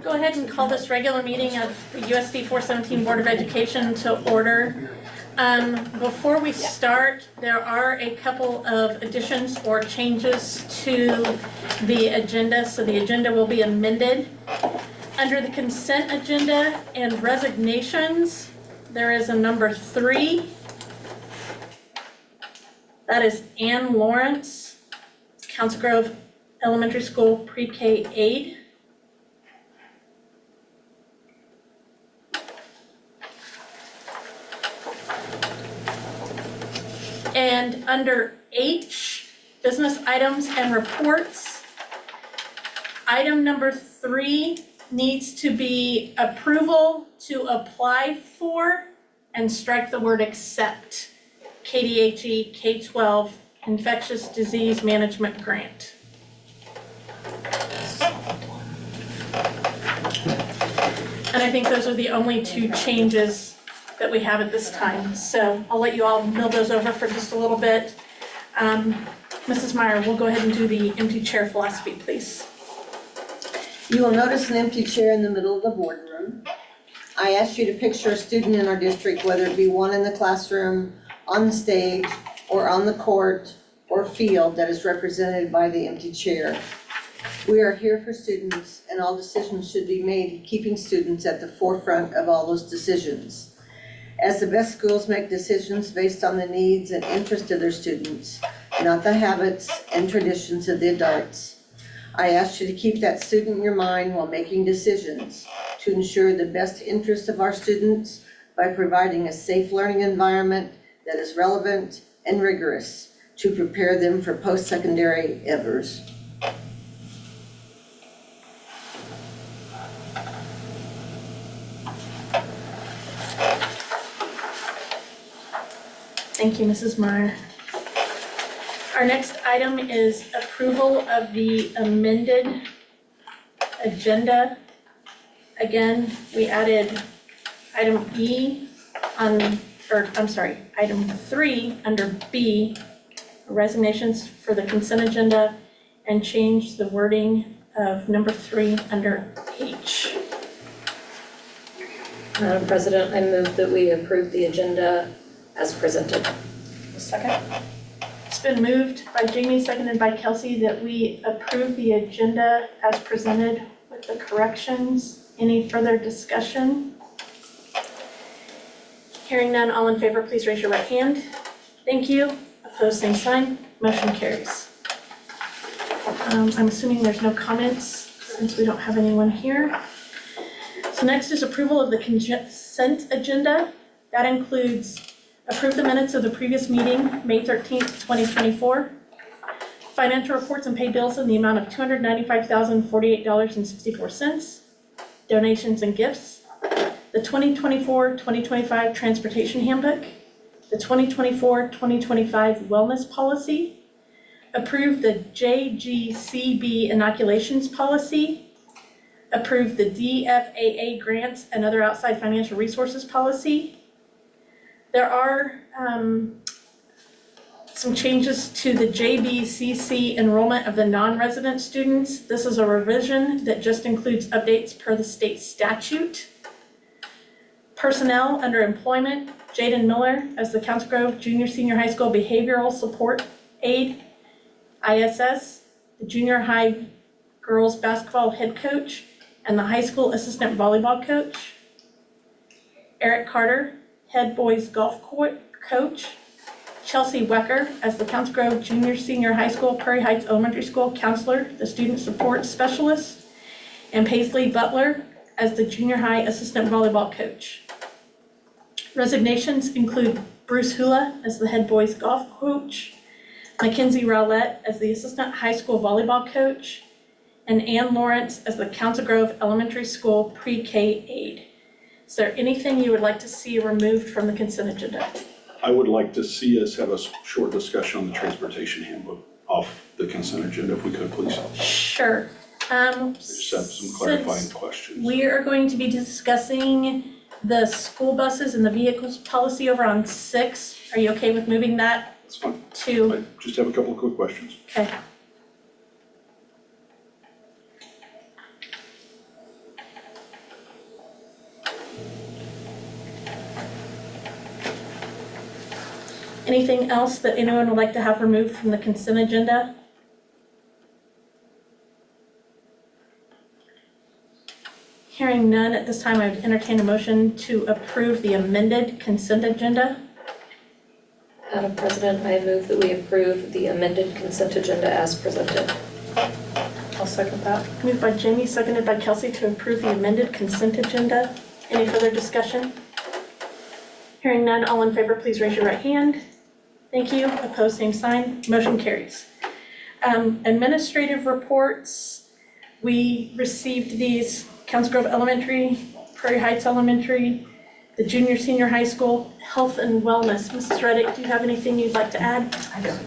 Go ahead and call this regular meeting of the USD 417 Board of Education to order. Before we start, there are a couple of additions or changes to the agenda, so the agenda will be amended. Under the consent agenda and resignations, there is a number 3. That is Ann Lawrence, Council Grove Elementary School Pre-K aide. And under H, business items and reports, item number 3 needs to be approval to apply for and strike the word accept KDHE K-12 Infectious Disease Management Grant. And I think those are the only 2 changes that we have at this time. So I'll let you all mill those over for just a little bit. Mrs. Meyer, we'll go ahead and do the empty chair philosophy, please. You will notice an empty chair in the middle of the boardroom. I asked you to picture a student in our district, whether it be one in the classroom, on the stage, or on the court or field that is represented by the empty chair. We are here for students, and all decisions should be made keeping students at the forefront of all those decisions. As the best schools make decisions based on the needs and interests of their students, not the habits and traditions of the adults. I ask you to keep that student in your mind while making decisions to ensure the best interests of our students by providing a safe learning environment that is relevant and rigorous to prepare them for post-secondary endeavors. Thank you, Mrs. Meyer. Our next item is approval of the amended agenda. Again, we added item E item 3 under B, resignations for the consent agenda, and changed the wording of number 3 under H. Madam President, I move that we approve the agenda as presented. Second. It's been moved by Jamie, seconded by Kelsey, that we approve the agenda as presented with the corrections. Any further discussion? Hearing none, all in favor, please raise your right hand. Thank you. Opposed, same sign. Motion carries. I'm assuming there's no comments since we don't have anyone here. So next is approval of the consent agenda. That includes approve the minutes of the previous meeting, May 13th, 2024. Financial reports and paid bills in the amount of $295,048.64. Donations and gifts. The 2024-2025 Transportation Handbook. The 2024-2025 Wellness Policy. Approve the JGCB Inoculations Policy. Approve the DFAA Grants and Other Outside Financial Resources Policy. There are some changes to the JBCC enrollment of the non-resident students. This is a revision that just includes updates per the state statute. Personnel under employment, Jaden Miller as the Council Grove Junior Senior High School Behavioral Support Aide. ISS, the junior high girls basketball head coach and the high school assistant volleyball coach. Eric Carter, head boys golf coach. Chelsea Wecker as the Council Grove Junior Senior High School Prairie Heights Elementary School counselor, the student support specialist. And Paisley Butler as the junior high assistant volleyball coach. Resignations include Bruce Hula as the head boys golf coach, Mackenzie Rowlett as the assistant high school volleyball coach, and Ann Lawrence as the Council Grove Elementary School Pre-K aide. Is there anything you would like to see removed from the consent agenda? I would like to see us have a short discussion on the transportation handbook off the consent agenda, if we could, please. Sure. I just have some clarifying questions. We are going to be discussing the school buses and the vehicles policy over on 6. Are you okay with moving that That's fine. to? I just have a couple of quick questions. Okay. Anything else that anyone would like to have removed from the consent agenda? Hearing none, at this time I would entertain a motion to approve the amended consent agenda. Madam President, I move that we approve the amended consent agenda as presented. I'll second that. Moved by Jamie, seconded by Kelsey to approve the amended consent agenda. Any further discussion? Hearing none, all in favor, please raise your right hand. Thank you. Opposed, same sign. Motion carries. Administrative reports. We received these, Council Grove Elementary, Prairie Heights Elementary, the junior, senior high school, health and wellness. Mrs. Reddick, do you have anything you'd like to add? I don't.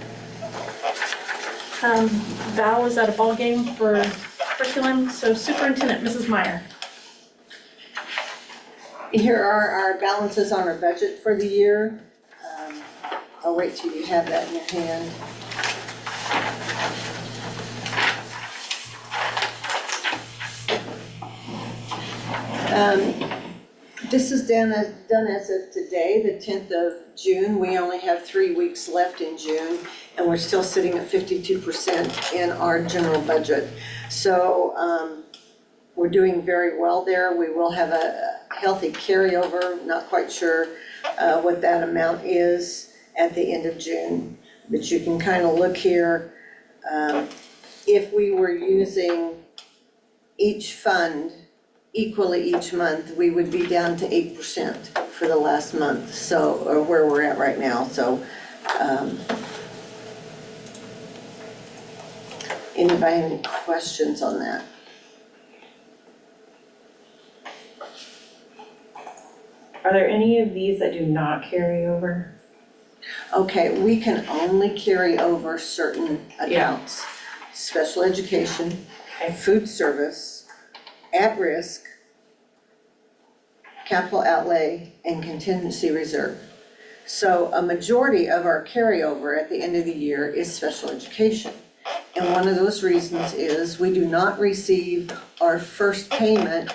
Val is at a ball game for curriculum, so Superintendent, Mrs. Meyer. Here are our balances on our budget for the year. I'll wait till you have that in your hand. This is done as of today, the 10th of June. We only have 3 weeks left in June, and we're still sitting at 52% in our general budget. So we're doing very well there. We will have a healthy carryover, not quite sure what that amount is at the end of June. But you can kind of look here. If we were using each fund equally each month, we would be down to 8% for the last month, so, or where we're at right now, so. Anybody have any questions on that? Are there any of these that do not carry over? Okay, we can only carry over certain accounts. Special education, Okay. food service, at-risk, capital outlay, and contingency reserve. So a majority of our carryover at the end of the year is special education. And one of those reasons is we do not receive our first payment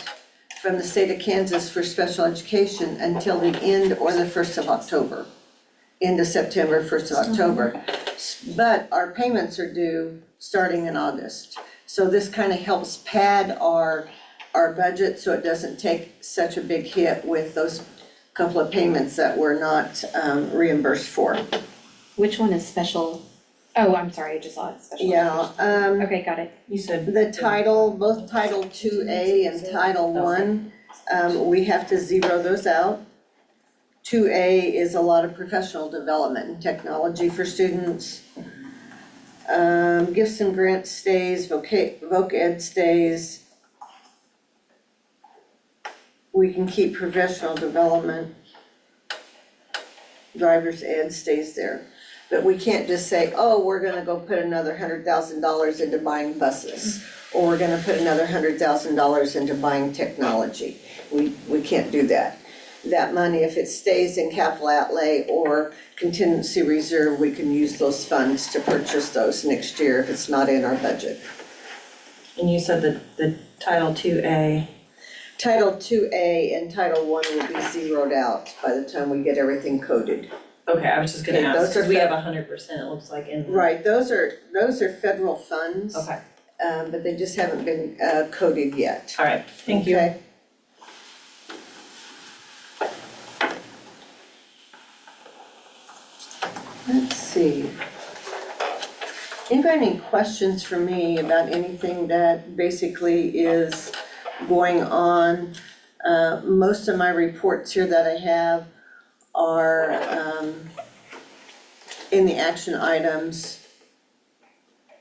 from the state of Kansas for special education until the end or the 1st of October. End of September, 1st of October. But our payments are due starting in August. So this kind of helps pad our budget so it doesn't take such a big hit with those couple of payments that we're not reimbursed for. Which one is special? Oh, I'm sorry, I just saw it, special Yeah, education. Okay, got it. You said. the title, both Title 2A and Title 1, we have to zero those out. 2A is a lot of professional development and technology for students. Gifts and grants stays, voc ed stays. We can keep professional development. Driver's ed stays there. But we can't just say, oh, we're gonna go put another $100,000 into buying buses. Or we're gonna put another $100,000 into buying technology. We can't do that. That money, if it stays in capital outlay or contingency reserve, we can use those funds to purchase those next year if it's not in our budget. And you said that the Title 2A. Title 2A and Title 1 will be zeroed out by the time we get everything coded. Okay, I was just gonna Okay, ask, those are because we have 100%, it looks like in. Right, those are federal funds, Okay, but they just haven't been coded yet. all right, thank you. Okay. Let's see. Anybody have any questions for me about anything that basically is going on? Most of my reports here that I have are in the action items.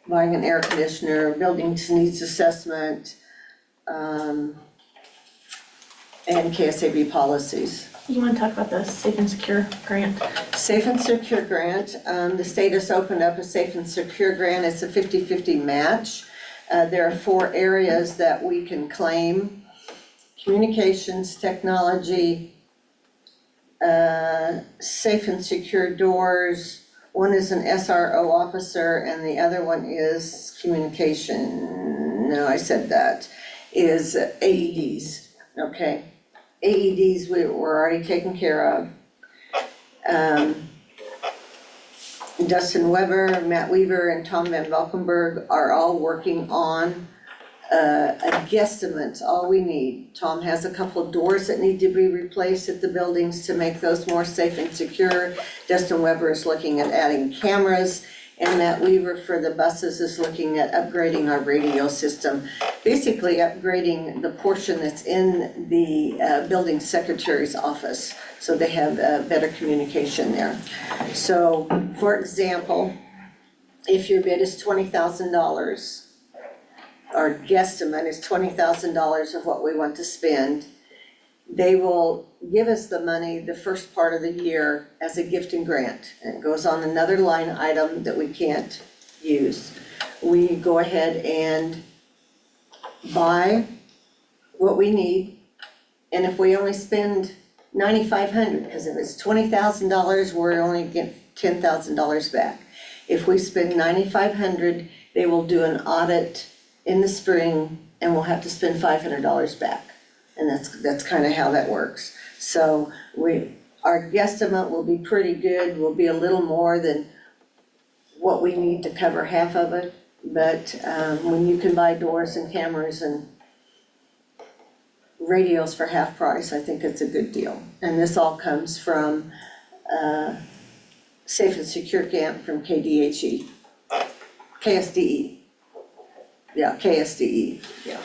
Buying an air conditioner, building needs assessment, and KSAB policies. You want to talk about the Safe and Secure grant? Safe and Secure grant, the state has opened up a Safe and Secure grant, it's a 50-50 match. There are 4 areas that we can claim: communications, technology, safe and secure doors. One is an SRO officer and the other one is communication, no, I said that, is AEDs, okay? AEDs we're already taken care of. Dustin Weber, Matt Weaver, and Tom Van Valkenburg are all working on a guesstimate, all we need. Tom has a couple of doors that need to be replaced at the buildings to make those more safe and secure. Dustin Weber is looking at adding cameras, and Matt Weaver for the buses is looking at upgrading our radio system. Basically upgrading the portion that's in the building secretary's office, so they have better communication there. So, for example, if your bid is $20,000, our guesstimate is $20,000 of what we want to spend, they will give us the money the first part of the year as a gift and grant. And it goes on another line item that we can't use. We go ahead and buy what we need, and if we only spend $9,500, because if it's $20,000, we're only getting $10,000 back. If we spend $9,500, they will do an audit in the spring, and we'll have to spend $500 back. And that's kind of how that works. So our guesstimate will be pretty good, will be a little more than what we need to cover half of it. But when you can buy doors and cameras and radios for half price, I think it's a good deal. And this all comes from Safe and Secure Camp from KSDE. Yeah, KSDE, yeah.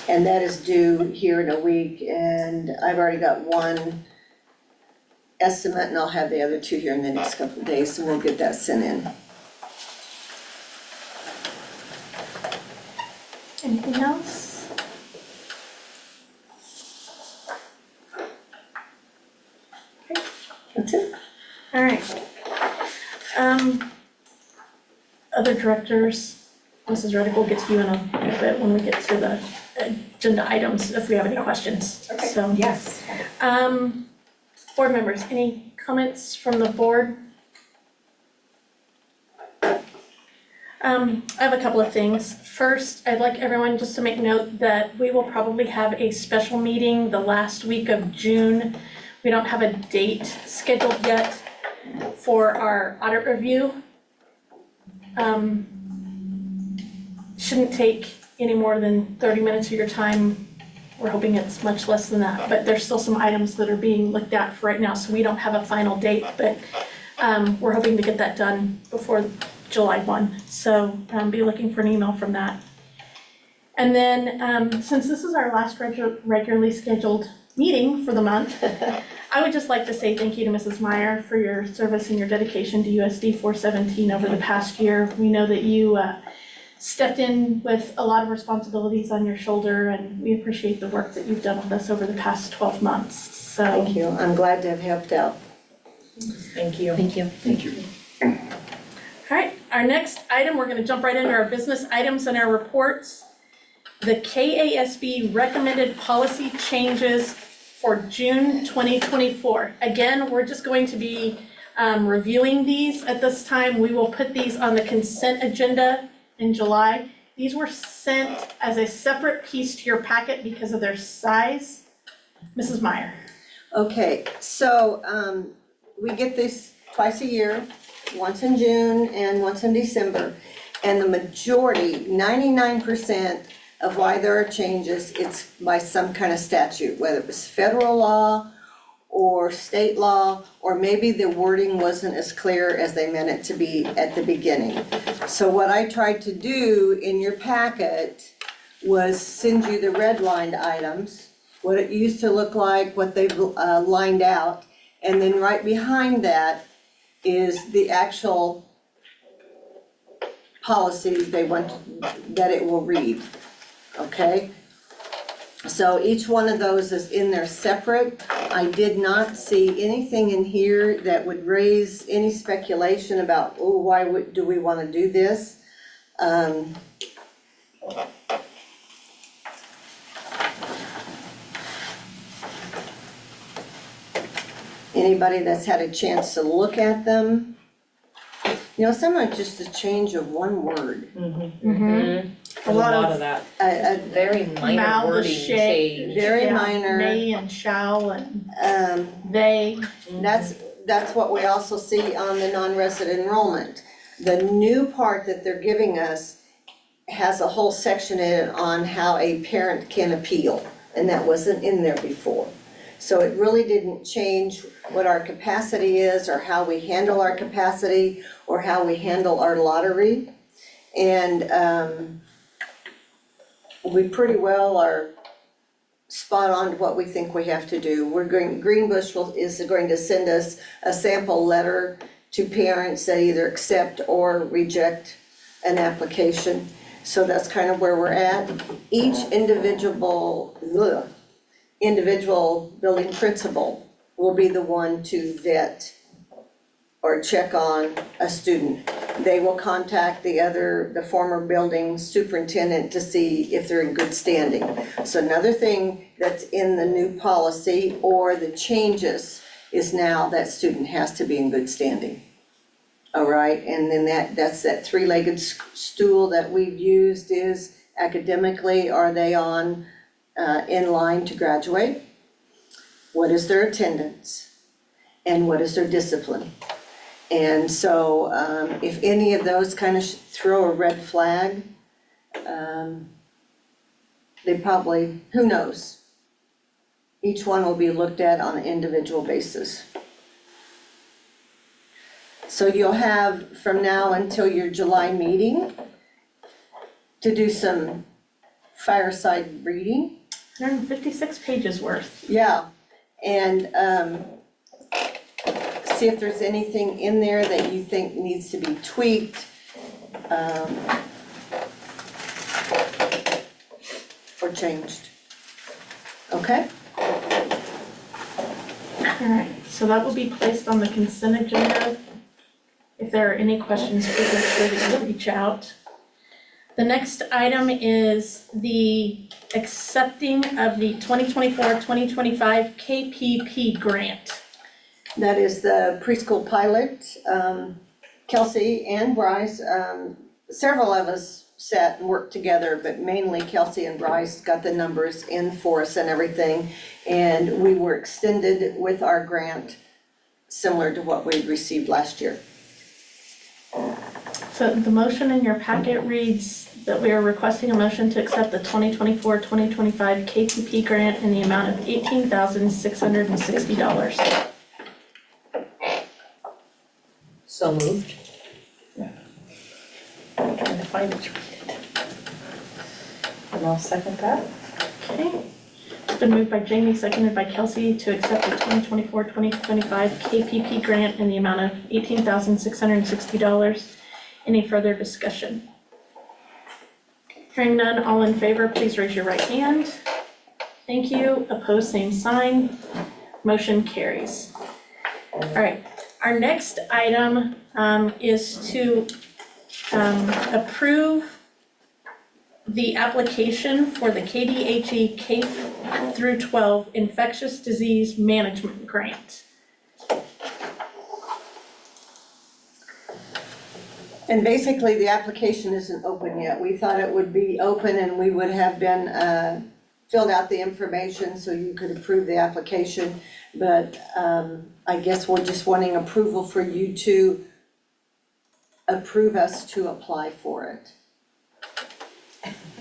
And that is due here in a week, and I've already got one estimate, and I'll have the other two here in the next couple of days, and we'll get that sent in. Anything else? Okay, That's it. all right. Other directors, Mrs. Reddick will get to you in a little bit when we get to the agenda items, if we have any questions. Okay. So, Yes. board members, any comments from the board? I have a couple of things. First, I'd like everyone just to make note that we will probably have a special meeting the last week of June. We don't have a date scheduled yet for our audit review. Shouldn't take any more than 30 minutes of your time. We're hoping it's much less than that, but there's still some items that are being looked at for right now, so we don't have a final date, but we're hoping to get that done before July 1. So be looking for an email from that. And then since this is our last regularly scheduled meeting for the month, I would just like to say thank you to Mrs. Meyer for your service and your dedication to USD 417 over the past year. We know that you stepped in with a lot of responsibilities on your shoulder, and we appreciate the work that you've done with us over the past 12 months. So Thank you, I'm glad to have helped out. Thank you. Thank you. Thank you. all right, our next item, we're gonna jump right into our business items and our reports. The KASB recommended policy changes for June 2024. Again, we're just going to be reviewing these at this time. We will put these on the consent agenda in July. These were sent as a separate piece to your packet because of their size. Mrs. Meyer. Okay, so we get this twice a year, once in June and once in December. And the majority, 99% of why there are changes, it's by some kind of statute, whether it was federal law or state law, or maybe the wording wasn't as clear as they meant it to be at the beginning. So what I tried to do in your packet was send you the redlined items, what it used to look like, what they've lined out, and then right behind that is the actual policy they want, that it will read, okay? So each one of those is in there separate. I did not see anything in here that would raise any speculation about, oh, why do we want to do this? Anybody that's had a chance to look at them, you know, sometimes just a change of one word. A lot of that. A Very minor Mal, the wording shade. change. very Yeah, minor, May and shall and they. that's, that's what we also see on the non-resident enrollment. The new part that they're giving us has a whole section in it on how a parent can appeal, and that wasn't in there before. So it really didn't change what our capacity is, or how we handle our capacity, or how we handle our lottery. And we pretty well are spot on to what we think we have to do. Greenbush is going to send us a sample letter to parents that either accept or reject an application. So that's kind of where we're at. Each individual building principal will be the one to vet or check on a student. They will contact the former building superintendent to see if they're in good standing. So another thing that's in the new policy or the changes is now that student has to be in good standing. All right, and then that's that three-legged stool that we've used is academically, are they in line to graduate? What is their attendance? And what is their discipline? And so if any of those kind of throw a red flag, they probably, who knows? Each one will be looked at on an individual basis. So you'll have from now until your July meeting to do some fireside reading. 156 pages worth. Yeah, and see if there's anything in there that you think needs to be tweaked. Or changed. Okay? All right, so that will be placed on the consent agenda. If there are any questions, please make sure that you reach out. The next item is the accepting of the 2024-2025 KPP grant. That is the preschool pilot. Kelsey and Bryce, several of us sat and worked together, but mainly Kelsey and Bryce got the numbers in for us and everything. And we were extended with our grant, similar to what we received last year. So the motion in your packet reads that we are requesting a motion to accept the 2024-2025 KPP grant in the amount of $18,660. So moved. I'm trying to find it to read it. And I'll second that. Okay. It's been moved by Jamie, seconded by Kelsey to accept the 2024-2025 KPP grant in the amount of $18,660. Any further discussion? Hearing none, all in favor, please raise your right hand. Thank you. Opposed, same sign. Motion carries. All right, our next item is to approve the application for the KDHE K through 12 Infectious Disease Management Grant. And basically, the application isn't open yet. We thought it would be open and we would have been, filled out the information so you could approve the application. But I guess we're just wanting approval for you to approve us to apply for it.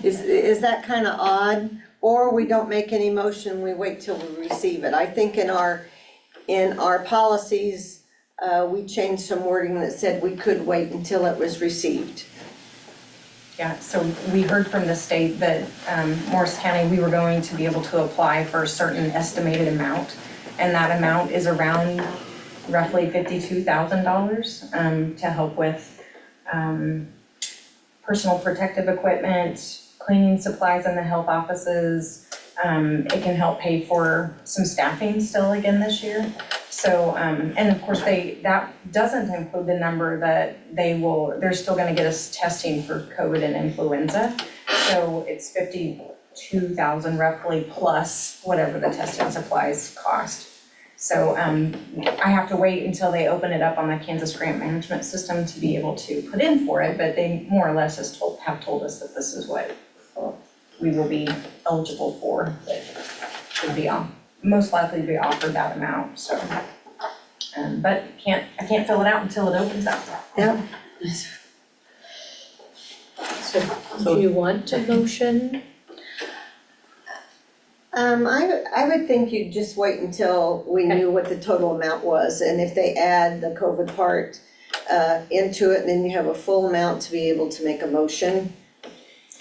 Is that kind of odd? Or we don't make any motion, we wait till we receive it. I think in our policies, we changed some wording that said we could wait until it was received. Yeah, so we heard from the state that Morris County, we were going to be able to apply for a certain estimated amount. And that amount is around roughly $52,000 to help with personal protective equipment, cleaning supplies in the health offices. It can help pay for some staffing still again this year. So, and of course that doesn't include the number that they're still gonna get us testing for COVID and influenza. So it's 52,000 roughly plus whatever the testing supplies cost. So, I have to wait until they open it up on the Kansas Grant Management System to be able to put in for it, but they more or less have told us that this is what we will be eligible for, that should be most likely be offered that amount, so. But I can't fill it out until it opens up. Yep. So do you want a motion? I would think you'd just wait until we knew what the total amount was, and if they add the COVID part into it, then you have a full amount to be able to make a motion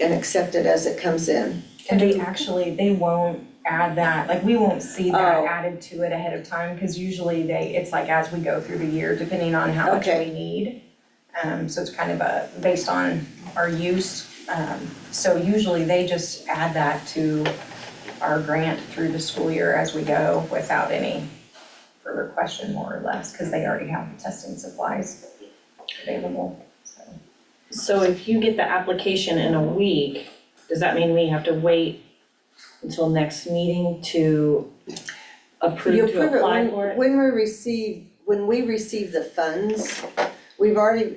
and accept it as it comes in. And they won't add that, like, we won't see that Oh. added to it ahead of time, cause usually it's like as we go through the year, depending on how much Okay. we need. So it's kind of based on our use, so usually they just add that to our grant through the school year as we go without any further question, more or less, cause they already have the testing supplies available, so. So if you get the application in a week, does that mean we have to wait until next meeting to You approve to approve it apply for it? when we receive the funds, we've already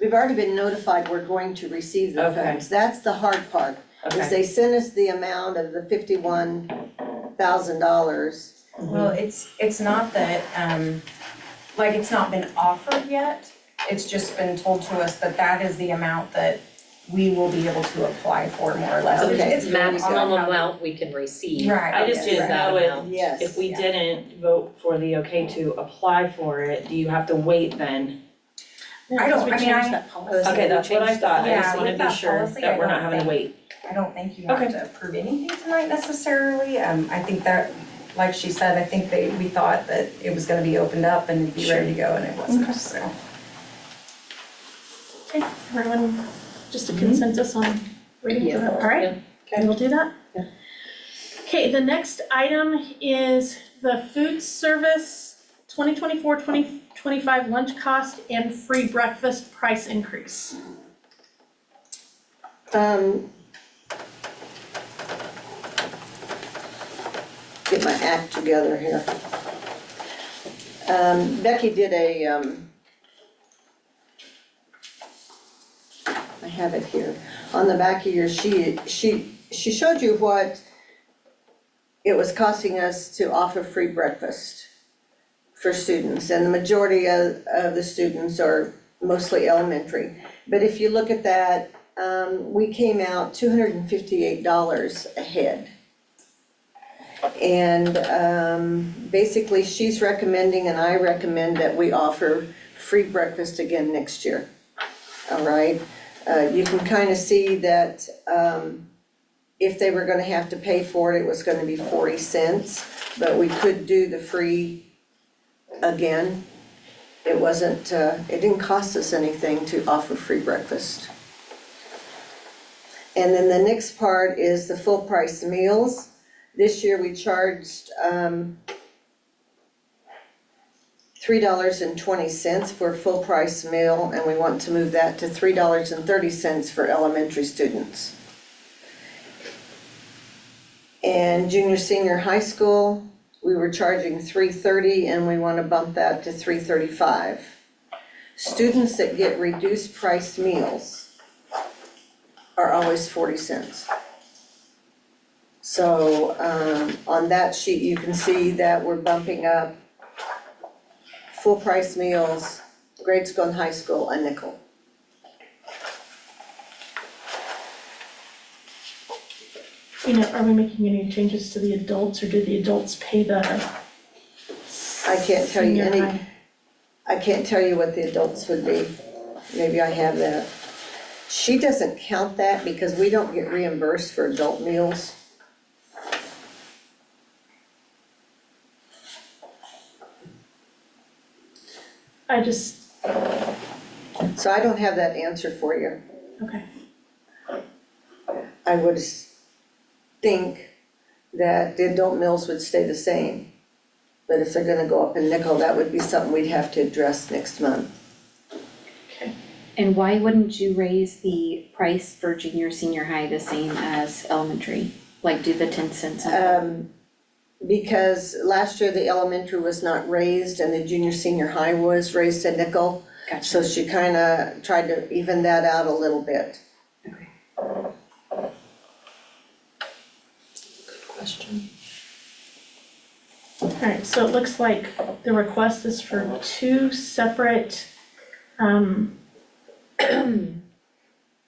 been notified we're going to receive the Okay. funds. That's the hard part, is Okay. they sent us the amount of the $51,000. Well, it's not that, like, it's not been offered yet, it's just been told to us that that is the amount that we will be able to apply for, more or less. Okay. It's maximum amount we can receive. Right. I just didn't That know amount. Yes. if we didn't vote for the okay to apply for it, do you have to wait then? I We mean, changed that policy. Okay, that's what I thought, I Yeah, just wanna with be that sure policy, that I we're not don't having to think- wait. I don't think you have Okay. to approve anything tonight necessarily, I think that, like she said, I think we thought that it was gonna be opened up and it'd be ready to go, and it wasn't, so. Okay, everyone, just a consensus on waiting for that, all right? Okay. We'll do that? Yeah. Okay, the next item is the food service 2024-2025 lunch cost and free breakfast price increase. Get my act together here. Becky did I have it here, on the back of your sheet, she showed you what it was costing us to offer free breakfast for students, and the majority of the students are mostly elementary. But if you look at that, we came out $258 a head. And basically, she's recommending and I recommend that we offer free breakfast again next year. All right, you can kind of see that if they were gonna have to pay for it, it was gonna be 40 cents, but we could do the free again. It wasn't, it didn't cost us anything to offer free breakfast. And then the next part is the full price meals. This year we charged $3.20 for a full price meal, and we want to move that to $3.30 for elementary students. And junior, senior high school, we were charging $3.30 and we want to bump that to $3.35. Students that get reduced price meals are always 40 cents. So on that sheet, you can see that we're bumping up full price meals, grade school and high school, a nickel. You know, are we making any changes to the adults, or do the adults pay the I can't tell you senior any, high? I can't tell you what the adults would be. Maybe I have that. She doesn't count that because we don't get reimbursed for adult meals. I just, So I don't have that answer for you. okay, I would think that the adult meals would stay the same. But if they're gonna go up in nickel, that would be something we'd have to address next month. And why wouldn't you raise the price for junior, senior high the same as elementary? Like do the 10 cents on Because last year the elementary was not raised and the junior, senior high was raised a nickel. Gotcha. So she kinda tried to even that out a little bit. Okay. Good question. Alright, so it looks like the request is for two separate,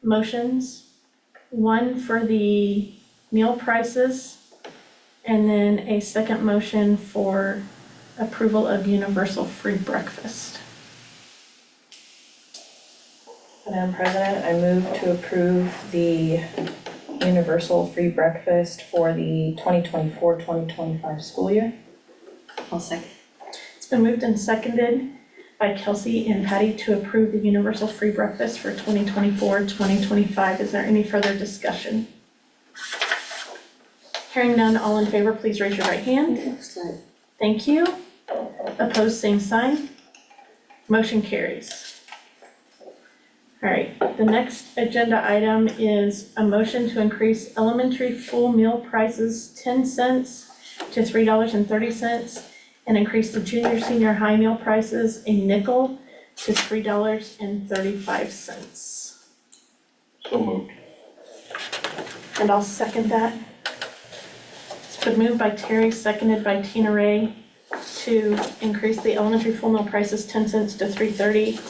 motions. One for the meal prices, and then a second motion for approval of universal free breakfast. Madam President, I move to approve the universal free breakfast for the 2024-2025 school year. I'll second. It's been moved and seconded by Kelsey and Patty to approve the universal free breakfast for 2024-2025. Is there any further discussion? Hearing none, all in favor, please raise your right hand. Thank you. Opposed, same sign. Motion carries. All right, the next agenda item is a motion to increase elementary full meal prices 10 cents to $3.30 and increase the junior senior high meal prices a nickel to $3.35. So moved. And I'll second that. It's been moved by Terry, seconded by Tina Ray to increase the elementary full meal prices 10 cents to $3.30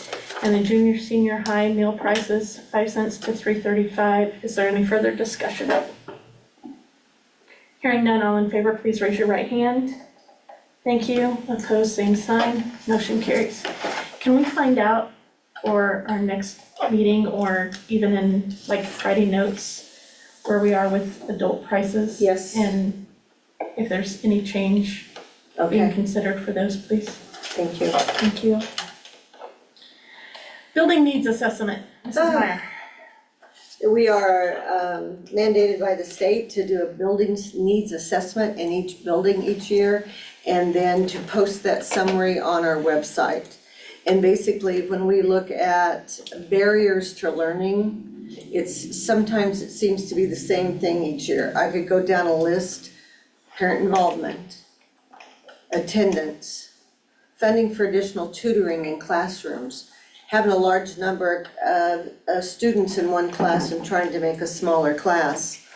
and the junior senior high meal prices 5 cents to $3.35. Is there any further discussion? Hearing none, all in favor, please raise your right hand. Thank you. Opposed, same sign. Motion carries. Can we find out for our next meeting or even in like Friday notes where we are with adult prices? Yes. And if there's any change being considered for those, please? Thank you. Thank you. Building needs assessment. Mrs. Meyer. We are mandated by the state to do a buildings needs assessment in each building each year, and then to post that summary on our website. And basically, when we look at barriers to learning, sometimes it seems to be the same thing each year. I could go down a list: parent involvement, attendance, funding for additional tutoring in classrooms, having a large number of students in one class and trying to make a smaller class,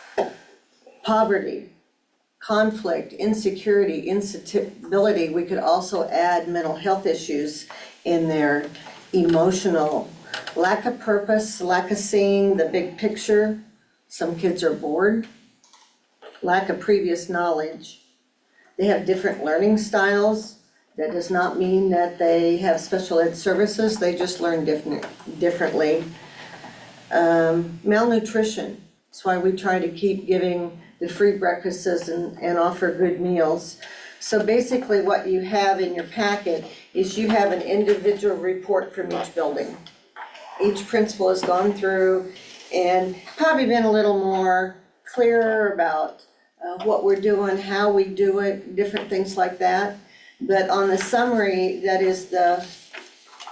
poverty, conflict, insecurity, instability. We could also add mental health issues in there, emotional, lack of purpose, lack of seeing the big picture. Some kids are bored, lack of previous knowledge. They have different learning styles. That does not mean that they have special ed services, they just learn differently. Malnutrition, that's why we try to keep giving the free breakfasts and offer good meals. So basically what you have in your packet is you have an individual report from each building. Each principal has gone through and probably been a little more clearer about what we're doing, how we do it, different things like that. But on the summary, that is the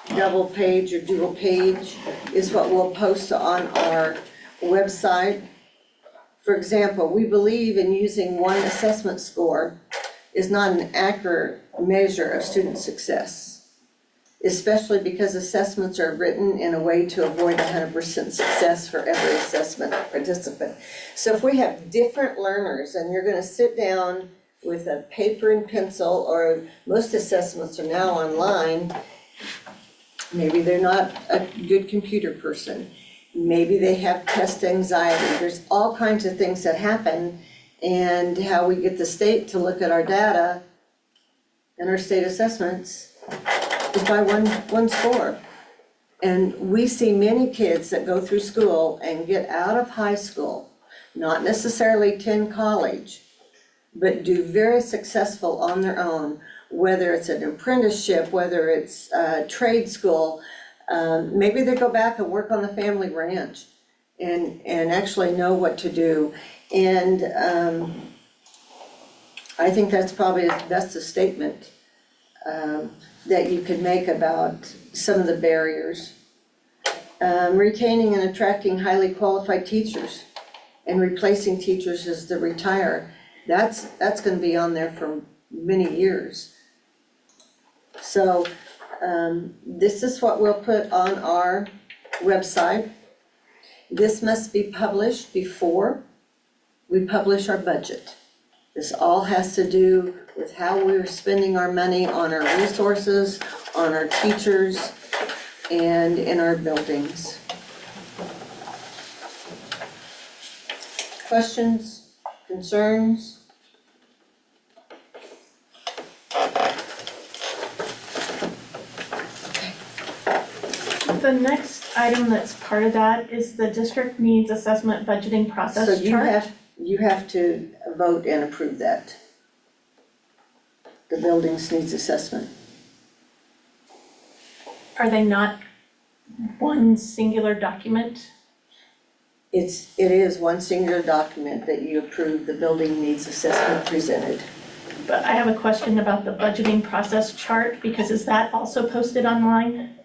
double page or dual page, is what we'll post on our website. For example, we believe in using one assessment score is not an accurate measure of student success, especially because assessments are written in a way to avoid 100% success for every assessment participant. So if we have different learners and you're gonna sit down with a paper and pencil, or most assessments are now online, maybe they're not a good computer person, maybe they have test anxiety, there's all kinds of things that happen, and how we get the state to look at our data and our state assessments is by one score. And we see many kids that go through school and get out of high school, not necessarily attend college, but do very successful on their own, whether it's an apprenticeship, whether it's trade school. Maybe they go back and work on the family ranch and actually know what to do. And I think that's probably the best statement that you could make about some of the barriers. Retaining and attracting highly qualified teachers and replacing teachers as they retire. That's gonna be on there for many years. So this is what we'll put on our website. This must be published before we publish our budget. This all has to do with how we're spending our money on our resources, on our teachers, and in our buildings. Questions, concerns? The next item that's part of that is the district needs assessment budgeting So process chart. you have to vote and approve that. The buildings needs assessment. Are they not one singular document? It is one singular document that you approve the building needs assessment presented. But I have a question about the budgeting process chart, because is that also posted online?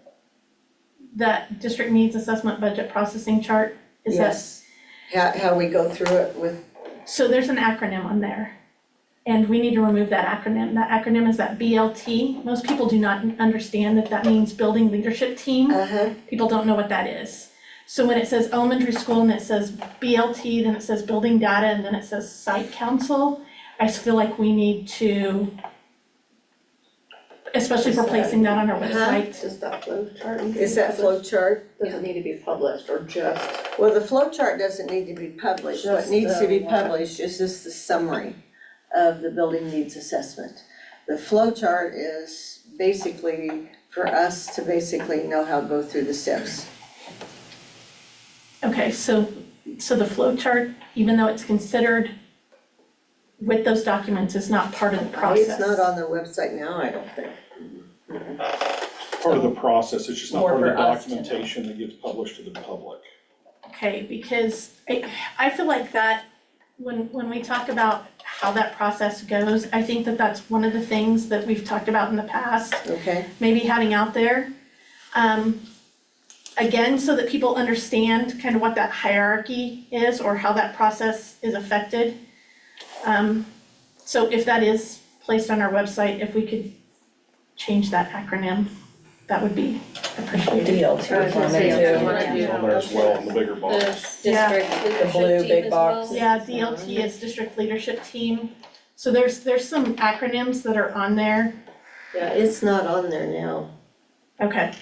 That district needs assessment budget processing chart? Is that? Yes. How we go through it with, So there's an acronym on there, and we need to remove that acronym. That acronym is that BLT. Most people do not understand that means Building Leadership Team. People don't know what that is. So when it says elementary school and it says BLT, then it says building data, and then it says site council, I just feel like we need to, especially if we're placing that on our website. Does that flow chart need to be is that flow chart? Does it need to be published or just? Well, the flow chart doesn't need to be published. What Just needs to be the one. published is just the summary of the building needs assessment. The flow chart is basically for us to basically know how to go through the steps. Okay, so the flow chart, even though it's considered with those documents, is not part of the process. It's not on the website now, I don't think. Part of the process, it's just not More part of the for us to know. documentation that gets published to the public. Okay, because I feel like that, when we talk about how that process goes, I think that that's one of the things that we've talked about in the past, Okay, maybe having out there. Again, so that people understand kind of what that hierarchy is or how that process is affected. So if that is placed on our website, if we could change that acronym, that would be appreciated. DLT is on there Yeah. too. It's on there as well in the bigger box. The Yeah. district leadership blue team big as box. well? Yeah, DLT is District Leadership Team. So there's some acronyms that are on there. yeah, it's not on there now. Okay.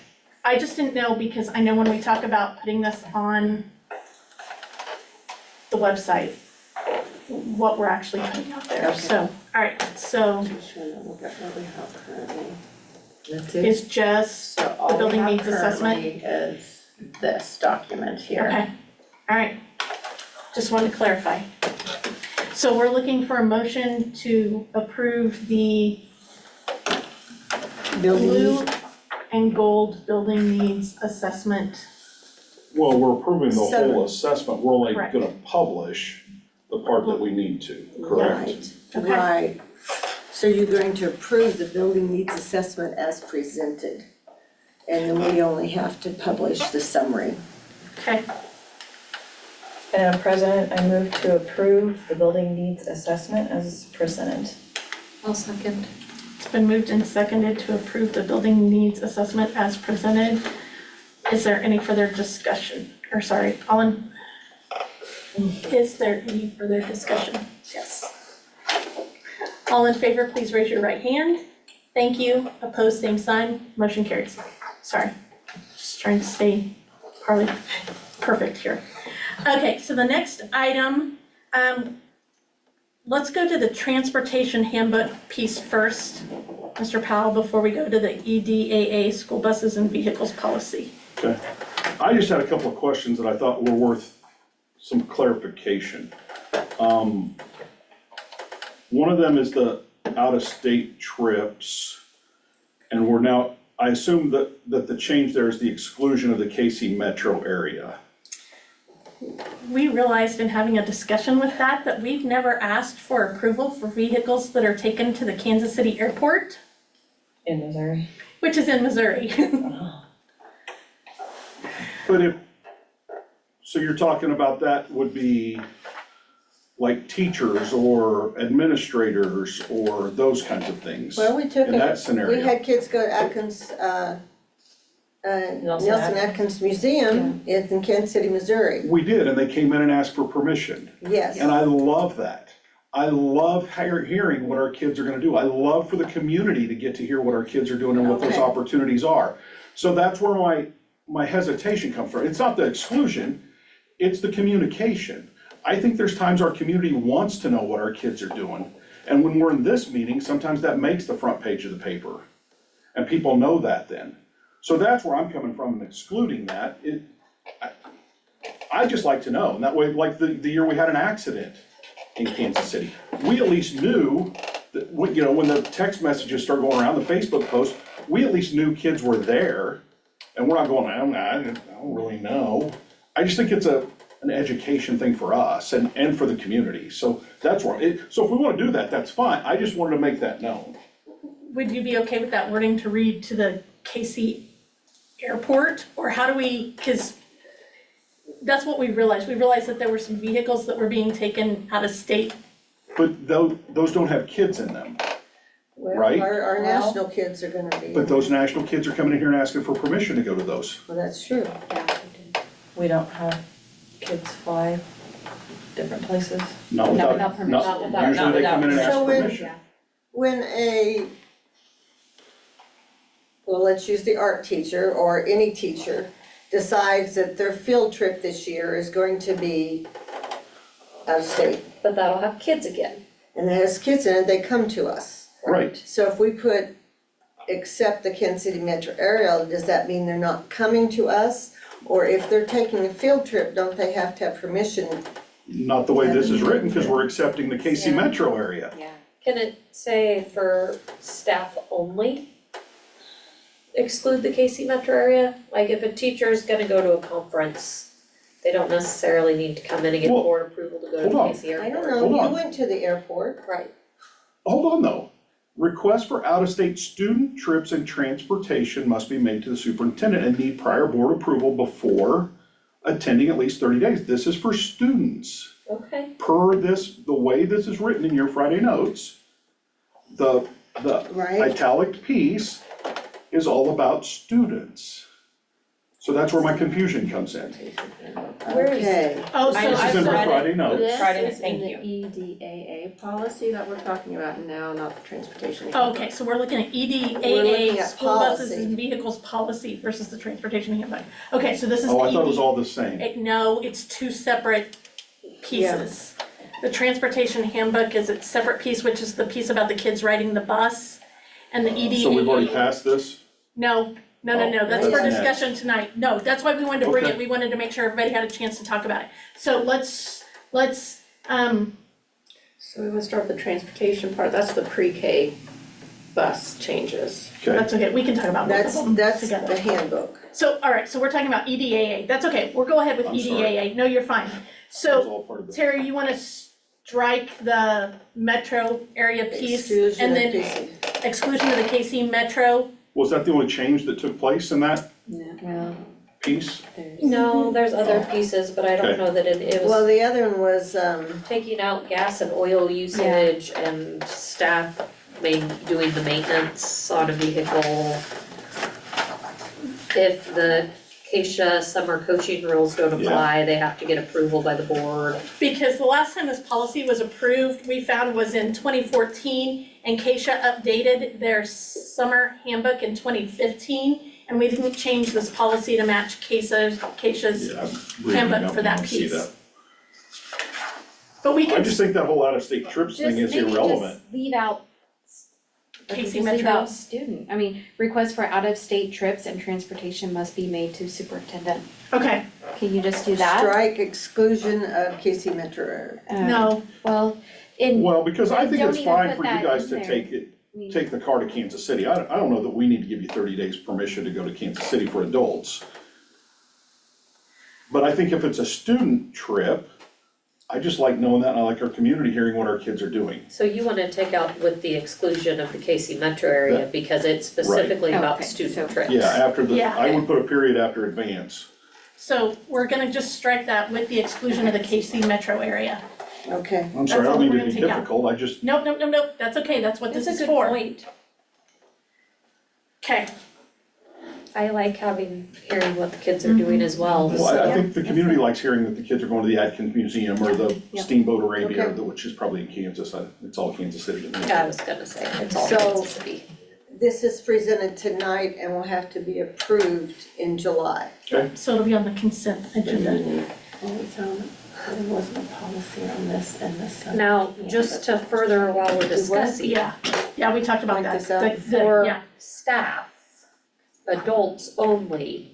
I just didn't know, because I know when we talk about putting this on the website, what we're actually putting out there. Okay. So, all right, so Just trying to look at what we have currently. That's it. it's just, So all the we building have needs assessment? currently is this document here. okay, all right. Just wanted to clarify. So we're looking for a motion to approve the Building blue needs, and gold building needs assessment. Well, we're approving the So- whole assessment, we're only Correct. gonna publish the part that we need to, correct? right, Okay. right. So you're going to approve the building needs assessment as presented. And then we only have to publish the summary. Okay, Madam President, I move to approve the building needs assessment as presented. I'll second. it's been moved and seconded to approve the building needs assessment as presented. Is there any further discussion? Or sorry, is there any further discussion? Yes. All in favor, please raise your right hand. Thank you. Opposed, same sign. Motion carries. Sorry, just trying to stay probably perfect here. Okay, so the next item, let's go to the transportation handbook piece first, Mr. Powell, before we go to the EDAA, school buses and vehicles policy. Okay. I just had a couple of questions that I thought were worth some clarification. One of them is the out-of-state trips. And we're now, I assume that the change there is the exclusion of the KC metro area. We realized in having a discussion with that we've never asked for approval for vehicles that are taken to the Kansas City airport, In Missouri. which is in Missouri. But so you're talking about that would be like teachers or administrators or those kinds of things Well, we took in that scenario. we had kids go to Atkins, Nelson Atkins. Atkins Museum in Kansas City, Missouri. We did, and they came in and asked for permission, Yes, and I love that. I love hearing what our kids are gonna do. I love for the community to get to hear what our kids are doing and what those Okay. opportunities are. So that's where my hesitation comes from. It's not the exclusion, it's the communication. I think there's times our community wants to know what our kids are doing. And when we're in this meeting, sometimes that makes the front page of the paper. And people know that then. So that's where I'm coming from in excluding that. I just like to know, and that way, like the year we had an accident in Kansas City, we at least knew that, when the text messages start going around, the Facebook posts, we at least knew kids were there. And we're not going, I don't really know. I just think it's an education thing for us and for the community. So that's where, so if we wanna do that, that's fine. I just wanted to make that known. Would you be okay with that wording to read to the KC airport? Or how do we, because that's what we realized. We realized that there were some vehicles that were being taken out of state. But those don't have kids in them, right? Our national kids are gonna be. But those national kids are coming in here and asking for permission to go to those. Well, that's true. We don't have kids fly different places. Not Not without, without permission. not, Not usually they come in and ask So when- permission. When well, let's use the art teacher or any teacher decides that their field trip this year is going to be out of state, But that'll have kids again. and it has kids in it, they come to us. Right, So if we put except the Kansas City metro area, does that mean they're not coming to us? Or if they're taking a field trip, don't they have to have permission? not the way this is written, because we're accepting the KC Yeah. metro area. Yeah. Can it say for staff only? Exclude the KC metro area? Like if a teacher is gonna go to a conference, they don't necessarily need to come in and get Well, board approval to go to hold on. KC I airport. don't Hold know, on. you went to the airport. Right, Hold on though. Requests for out-of-state student trips and transportation must be made to the superintendent and need prior board approval before attending at least 30 days. This is for students. okay. Per this, the way this is written in your Friday notes, the Right. italic piece is all about students. So that's where my confusion comes in. Where is- Okay, Oh, so This is in her read it. Friday notes. This Friday night, is in thank the you. EDAA policy that we're talking about now, not the transportation. Okay, so we're looking at We're looking EDAA, at school buses policy. and vehicles policy versus the transportation handbook. Okay, so this is the Oh, I thought it was ED all the same. No, it's two separate pieces. The transportation handbook is its separate piece, which is the piece about the kids riding the bus. And the EDAA. So we've already passed this? No, Oh, that's for that's next. discussion tonight. No, that's why we wanted to bring it. Okay. We wanted to make sure everybody had a chance to talk about it. So let's, So we want to start with the transportation part, that's the pre-K bus changes. Okay, that's okay, we can talk about both of them that's together. the handbook. So, all right, so we're talking about EDAA. That's okay, we'll go ahead with I'm sorry. EDAA. No, you're fine. that was So all part of the. Terry, you wanna strike the metro area piece Exclusion and of then PC. exclusion of the KC metro? Was that the only change that took place in that Well, piece? there's. No, there's other pieces, but I don't Okay. know that it Well, was the other one was, taking out gas and oil usage and staff doing the maintenance on a vehicle. If the Keisha summer coaching rules don't apply, they have to get approval by the board. Because the last time this policy was approved, we found was in 2014, and Keisha updated their summer handbook in 2015, and we didn't change this policy to match Keisha's Yeah, I'm reading handbook it up for and I that don't see piece. that. But we I can, just think that whole out-of-state trips thing is irrelevant. Just leave out. Casey Just leave Metro. out student, I mean, requests for out-of-state trips and transportation must be made to superintendent. okay, Can you just do that? strike exclusion of KC metro area. no, Well, in, Well, because I Then think don't it's even fine put for you that guys in to there. I mean, take the car to Kansas City. I don't know that we need to give you 30 days permission to go to Kansas City for adults. But I think if it's a student trip, I just like knowing that, and I like our community hearing what our kids are doing. So you wanna take out with the exclusion of the KC metro area because it's specifically about Okay, student so- trips. Yeah, after the, Yeah. I would put a period after advance. so we're gonna just strike that with the exclusion of the KC metro area. Okay, I'm sorry, I That's all don't mean we're to be gonna take out. difficult, I just, Nope, that's okay, that's what this It's is a good for. point. Okay. I like hearing what the kids are doing as well. Well, I think the community likes hearing that the kids are going to the Atkins Museum or the Yep. Steamboat Arabia, Okay. which is probably in Kansas, it's all Kansas City to me. Yeah, I was gonna say, it's all So- Kansas City. This is presented tonight and will have to be approved in July. So it'll be on the consent agenda. There wasn't a policy on this and this. Now, just to further while we're discussing, Yeah, we talked about Point that. this out. for Yeah, staff, adults only,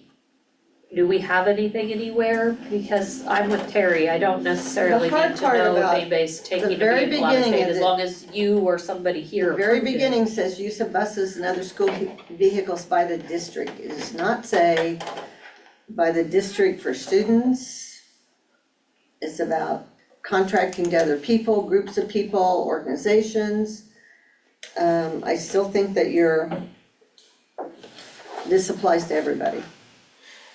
do we have anything anywhere? Because I'm with Terry, I don't necessarily The hard need to part know if about anybody's taking a very vehicle out of beginning state, of as it- long as you or somebody here The very approved it. beginning says use of buses and other school vehicles by the district. It does not say by the district for students. It's about contracting to other people, groups of people, organizations. I still think that this applies to everybody.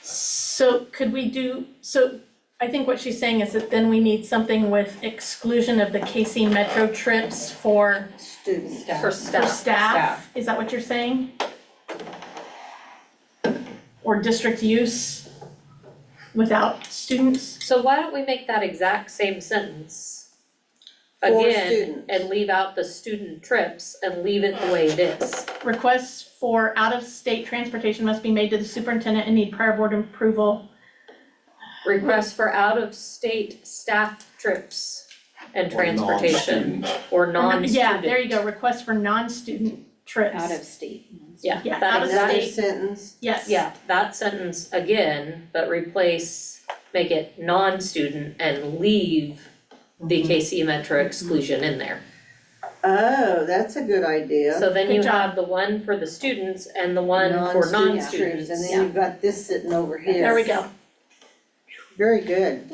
so could we so I think what she's saying is that then we need something with exclusion of the KC Metro trips for Students. For staff. staff? Is that what you're saying? Or district use without students? So why don't we make that exact same sentence? For Again, students. and leave out the student trips and leave it the way it is. Requests for out-of-state transportation must be made to the superintendent and need prior board approval. Requests for out-of-state staff trips and Or transportation, non-student. or non-student. Yeah, there you go, requests for non-student trips. Out of state. Yeah, Yeah, that out of Another exact, sentence. Yes. yeah, that sentence again, but make it non-student and leave the KC Metro exclusion in there. Oh, that's a good idea. So then Good you job. have the one for the students and the one for Non-student non-students. trips, and then you've got this sitting over here. There we go. Very good.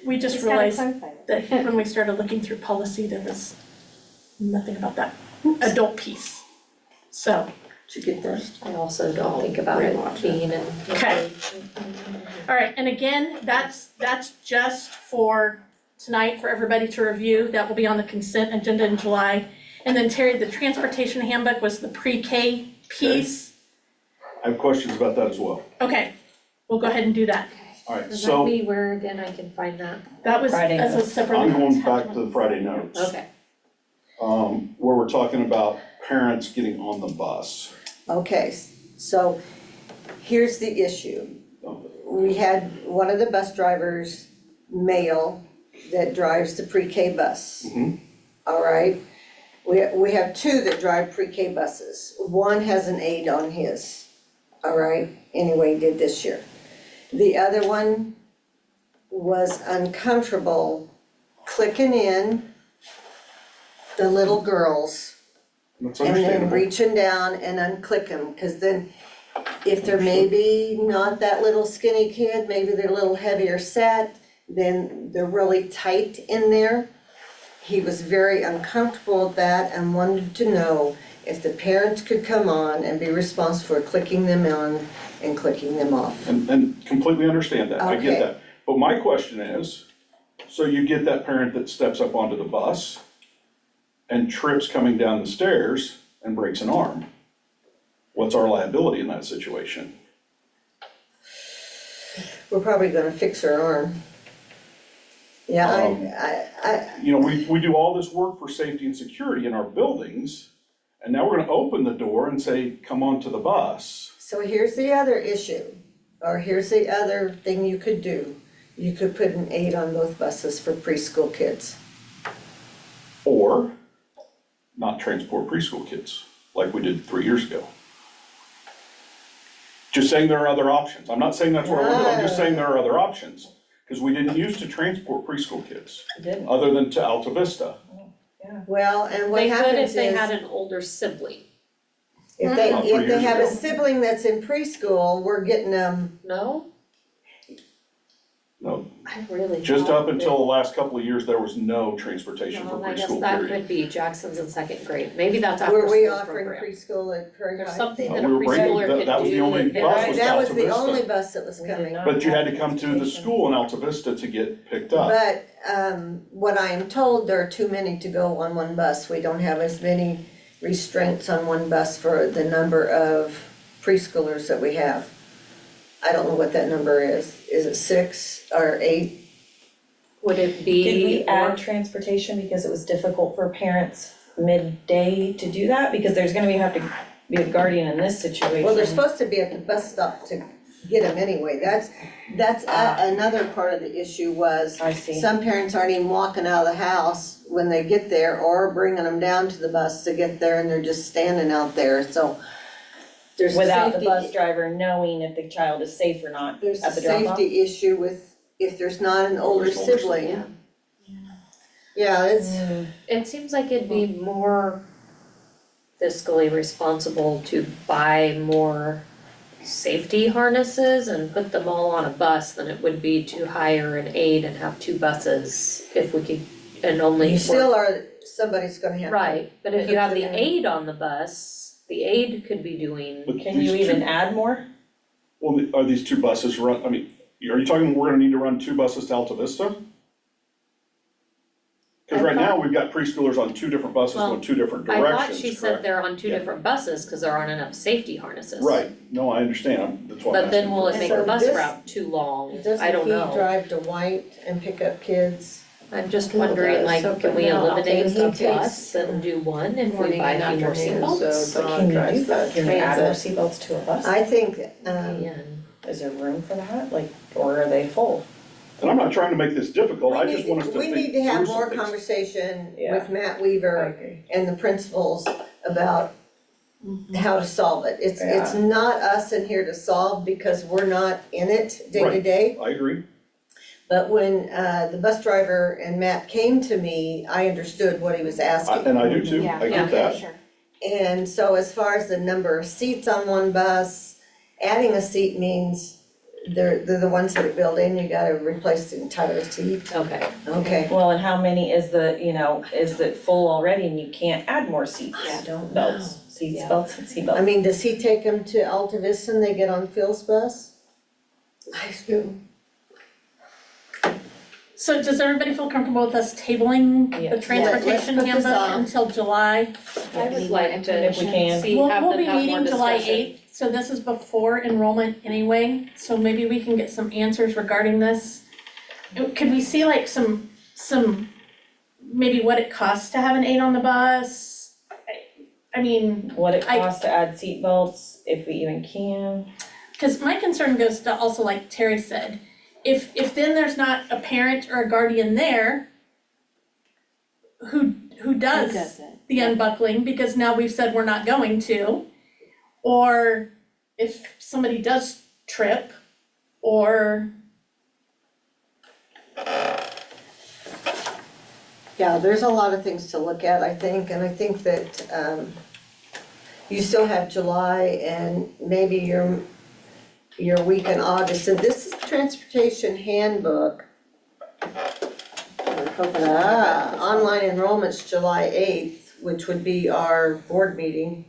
We just realized that when we started looking through policy, there was nothing about that adult piece. So, Did you get that? I also don't think about it being in. Okay. all right, and again, that's just for tonight for everybody to review. That will be on the consent agenda in July. And then Terry, the transportation handbook was the pre-K piece. I have questions about that as well. Okay, we'll go ahead and do that. Alright, Remind so me where again I can find that. That was Friday as a notes. separate. I'm going back to the Friday notes. Okay. Where we're talking about parents getting on the bus. Okay, so here's the issue. We had one of the bus drivers, male, that drives the pre-K bus. Mhm. All right? We have two that drive pre-K buses. One has an aide on his, all right? Anyway, he did this year. The other one was uncomfortable clicking in the little girls That's and then understandable. reaching down and unclick them, cause then if they're maybe not that little skinny kid, maybe they're a little heavier set, then they're really tight in there. He was very uncomfortable with that and wanted to know if the parents could come on and be responsible for clicking them on and clicking them off. And completely understand that, I get Okay. that. But my question is, so you get that parent that steps up onto the bus and trips coming down the stairs and breaks an arm. What's our liability in that situation? We're probably gonna fix her arm. Yeah, You know, we do all this work for safety and security in our buildings, and now we're gonna open the door and say, come onto the bus. So here's the other issue, or here's the other thing you could do. You could put an aide on both buses for preschool kids. Or not transport preschool kids, like we did 3 years ago. Just saying there are other options. I'm not saying that's what I want to do, I'm just saying there are other options. Because we didn't used to transport preschool kids, Didn't. other than to Alta Vista. Well, and what They could happens if they is, had an older sibling, if they, About 3 if they years have a ago. sibling that's in preschool, we're getting them, no? No, I really just thought up until the last couple of years, there was no transportation for Well, I guess preschool that period. could be Jackson's in second grade, maybe that's after were we school offering program. preschool at Prairie There's High? something No, that a we were bringing- preschooler that can was the do only that- bus was That was Alta the Vista. only bus that was We did coming. not. But you had to come to the Transportation. school in Alta Vista to get picked up. But, what I am told, there are too many to go on one bus. We don't have as many restraints on one bus for the number of preschoolers that we have. I don't know what that number is it 6 or 8? Would it Did be, we add transportation because it was difficult for parents midday to do that? Because there's gonna have to be a guardian in this situation. Well, they're supposed to be at the bus stop to get them anyway, that's another part of the issue was I see. some parents aren't even walking out of the house when they get there or bringing them down to the bus to get there and they're just standing out there, so there's a Without the safety- bus driver knowing if the child is safe or not There's a at the drop off. safety issue with if there's not an older There's older sibling. yeah. Yeah, it's, It seems like it'd be more fiscally responsible to buy more safety harnesses and put them all on a bus than it would be to hire an aide and have 2 buses if we could, and only you for- still are, somebody's gonna have to. Right, but if you have the Yeah. aide on the bus, the aide could be doing, But Can you these even two- add more? Well, are these 2 buses run, I mean, are you talking we're gonna need to run 2 buses to Alta Vista? Cause right now, we've got preschoolers on 2 different buses Well, going 2 different I directions, thought she said correct? they're on 2 Yeah. different buses, cause there aren't enough safety harnesses. Right, no, I understand, that's why I'm But then asking will for it make So the bus this- route too long? I don't Doesn't he know. drive to White and pick up kids? I'm just Bill wondering, does, like, so can but we now eliminate he the takes- bus and do one if we Morning buy and a few more afternoon, seatbelts? so But Dawn can you do drives the that? Can you add more transit. seatbelts to a bus? I think, Yeah. Is there room for that? Like, or are they full? And I'm not trying to make this difficult, I just want us to we think need to have through more some things. conversation Yeah. with Matt Weaver agree. and the principals about how to solve it. It's Yeah. not us in here to solve because we're not in it day to Right. day. I agree, But when the bus driver and Matt came to me, I understood what he was asking. and I do too, Yeah, I yeah, get that. sure. And so as far as the number of seats on one bus, adding a seat means they're the ones that are built in, you gotta replace the entire seat. Okay, Okay. Well, and how many is is it full already and you can't add more seats? I don't Belts, seats, Yeah. belts, seat I belts. mean, does he take them to Alta Vista and they get on Phil's bus? I do. So does everybody feel comfortable with us tabling the Yes. transportation Yeah, let's put this handbook off. until July? I would like to If we can. see, We'll, have we'll them be have more meeting July discussion. 8th, so this is before enrollment anyway, so maybe we can get some answers regarding this. Could we see like some, maybe what it costs to have an aide on the bus? I mean, What it I- costs to add seat belts, if we even can. cause my concern goes to also like Terry said, if then there's not a parent or a guardian there, who Who does does it? the unbuckling, because now we've said we're not going to. Or if somebody does trip, or, Yeah, there's a lot of things to look at, I think, and I think that you still have July and maybe your week in August, and this is transportation handbook. Online enrollment's July 8th, which would be our board meeting.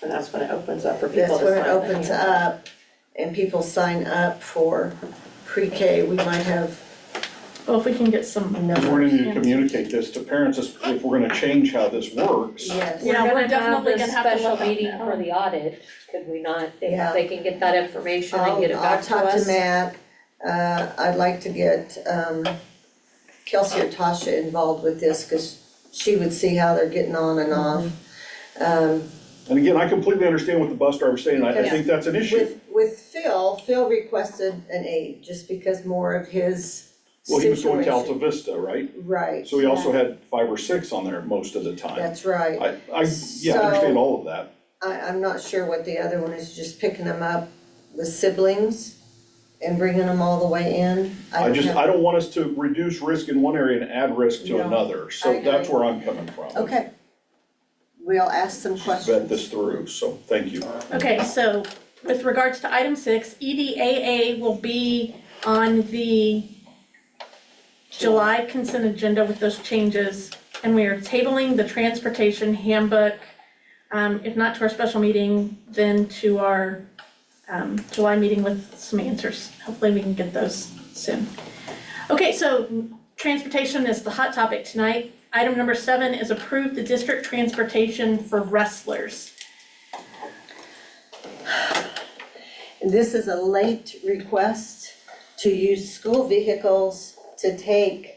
And that's when it opens up for people That's to when sign it the opens handbook. up and people sign up for pre-K, we might have well, if we can get some. numbers. We're gonna need to communicate this to parents if we're gonna change how this works. Yes. Yeah, we're definitely gonna have to Special look at meeting that. for the audit, could we not, Yeah. if they can get that information and get it back to I'll talk to us? Matt, I'd like to get, Kelsey or Tasha involved with this, cause she would see how they're getting on and off. And again, I completely understand what the bus driver's saying, I think that's an issue. With Phil requested an aide, just because more of his Well, he was going to Alta situation. Vista, right? Right, So he also had 5 or 6 on there most of the time. that's right. I understand all of that. I'm not sure what the other one is, just picking them up with siblings and bringing them all the way in. I don't want us to reduce risk in one area and add risk to No, another, I so that's agree. where I'm coming from. Okay. We'll ask some Just questions. vet this through, so thank you. Okay, so with regards to item 6, EDAA will be on the July consent agenda with those changes. And we are tabling the transportation handbook, if not to our special meeting, then to our July meeting with some answers. Hopefully we can get those soon. Okay, so transportation is the hot topic tonight. Item number 7 is approve the district transportation for wrestlers. This is a late request to use school vehicles to take